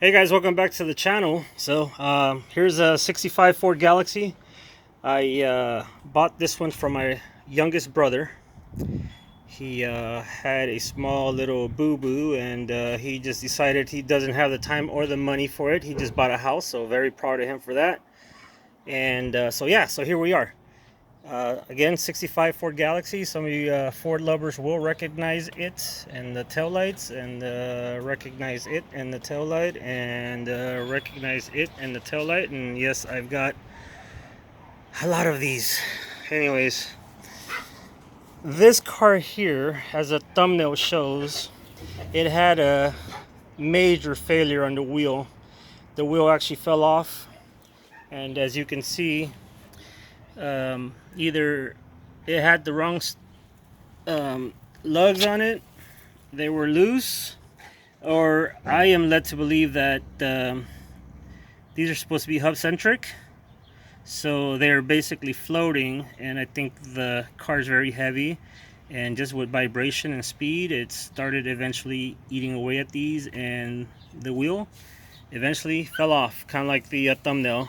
Hey guys, welcome back to the channel. Here's a 65 Ford Galaxie. I bought this one from my youngest brother. He had a small little boo-boo, and he just decided he doesn't have the time or the money for it. He just bought a house, so very proud of him for that. And so here we are. Again, 65 Ford Galaxie. Some of you Ford lovers will recognize it and the taillights, and recognize it and the taillight, and recognize it and the taillight. And yes, I've got a lot of these. Anyways, this car here, as a thumbnail shows, it had a major failure on the wheel. The wheel actually fell off, and as you can see, either it had the wrong lugs on it, they were loose, or I am led to believe that these are supposed to be hub centric, so they're basically floating, and I think the car is very heavy, and just with vibration and speed it started eventually eating away at these, and the wheel eventually fell off, kind of like the thumbnail.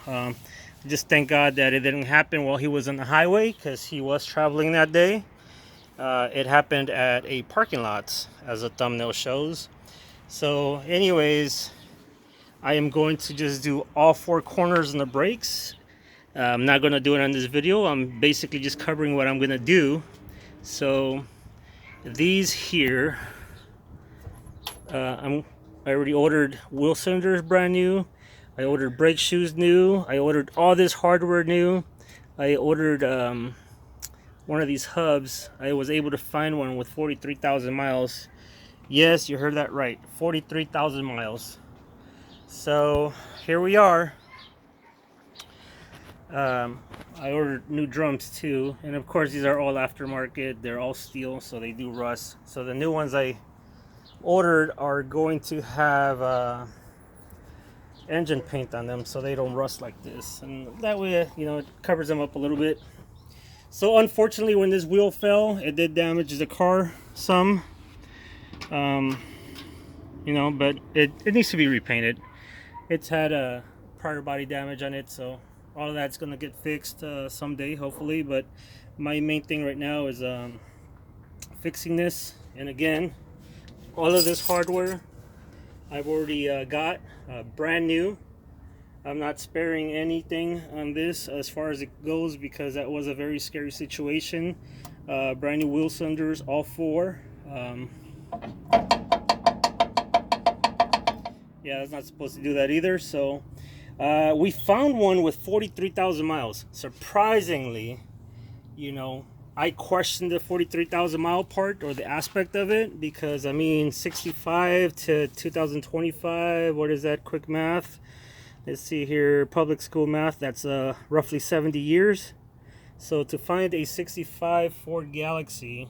Just thank God that it didn't happen while he was on the highway, because he was traveling that day. It happened at a parking lot, as the thumbnail shows. So anyways, I am going to just do all four corners and the brakes. I'm not going to do it on this video. I'm basically just covering what I'm going to do. So these here, I already ordered wheel cylinders brand new. I ordered brake shoes new. I ordered all this hardware new. I ordered one of these hubs. I was able to find one with 43,000 miles. Yes, you heard that right. 43,000 miles. So here we are. I ordered new drums too. And of course, these are all aftermarket. They're all steel, so they do rust. So the new ones I ordered are going to have engine paint on them, so they don't rust like this, and that way, you know, it covers them up a little bit. So unfortunately, when this wheel fell, it did damage the car some, you know, but it needs to be repainted. It's had a prior body damage on it, so all of that's gonna get fixed someday, hopefully. But my main thing right now is fixing this. And again, all of this hardware I've already got brand new. I'm not sparing anything on this as far as it goes, because that was a very scary situation. Brand new wheel cylinders, all four. Yeah, that's not supposed to do that either. So we found one with 43,000 miles. Surprisingly, you know, I questioned the 43,000 mile part, or the aspect of it, because I mean 65 to 2025, what is that, quick math? Let's see here, public school math, that's roughly 70 years. So to find a 65 Ford Galaxie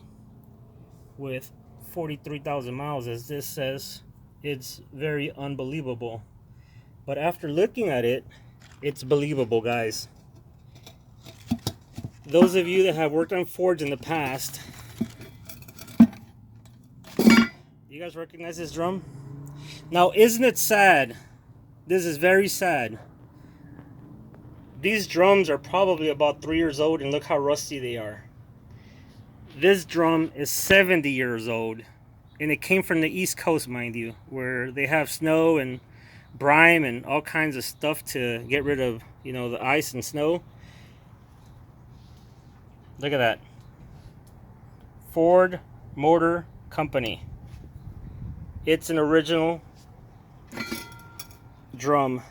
with 43,000 miles, as this says, it's very unbelievable. But after looking at it, it's believable, guys. Those of you that have worked on Fords in the past, you guys recognize this drum? Now, isn't it sad? This is very sad. These drums are probably about 3 years old, and look how rusty they are. This drum is 70 years old, and it came from the East Coast, mind you, where they have snow and brine and all kinds of stuff to get rid of, you know, the ice and snow. Look at that. Ford Motor Company. It's an original drum.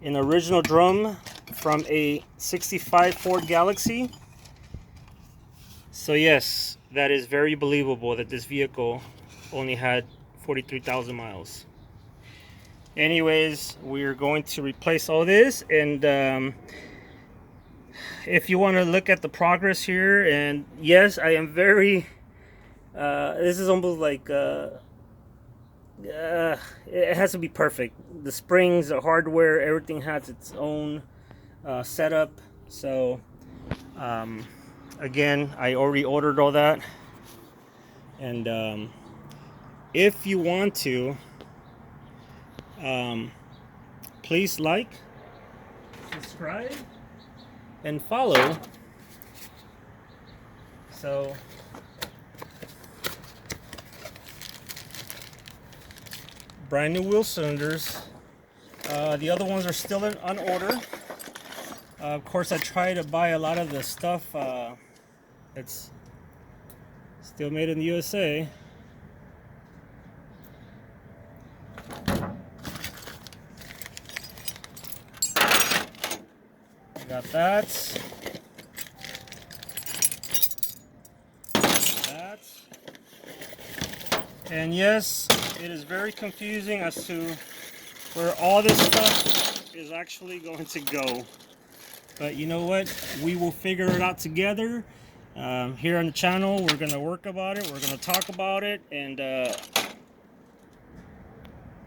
An original drum from a 65 Ford Galaxie. So yes, that is very believable that this vehicle only had 43,000 miles. Anyways, we're going to replace all this, and if you want to look at the progress here, and yes, I am very this is almost like it has to be perfect. The springs, the hardware, everything has its own setup. So again, I already ordered all that, and if you want to, Please like, subscribe, and follow. So brand new wheel cylinders. The other ones are still on order. Of course, I try to buy a lot of the stuff that's still made in the USA. Got that. And yes, it is very confusing as to where all this stuff is actually going to go. But you know what? We will figure it out together. Here on the channel, we're going to work about it. We're going to talk about it. And that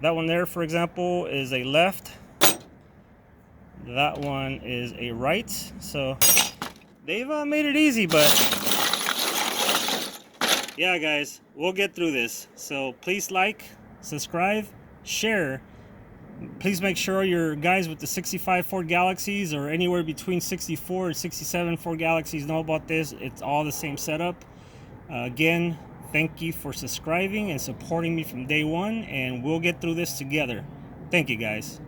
one there, for example, is a left. That one is a right. So they've made it easy, but yeah, guys, we'll get through this. So please like, subscribe, share. Please make sure your guys with the 65 Ford Galaxies or anywhere between 64 and 67 Ford Galaxies know about this. It's all the same setup. Again, thank you for subscribing and supporting me from day one, and we'll get through this together. Thank you, guys.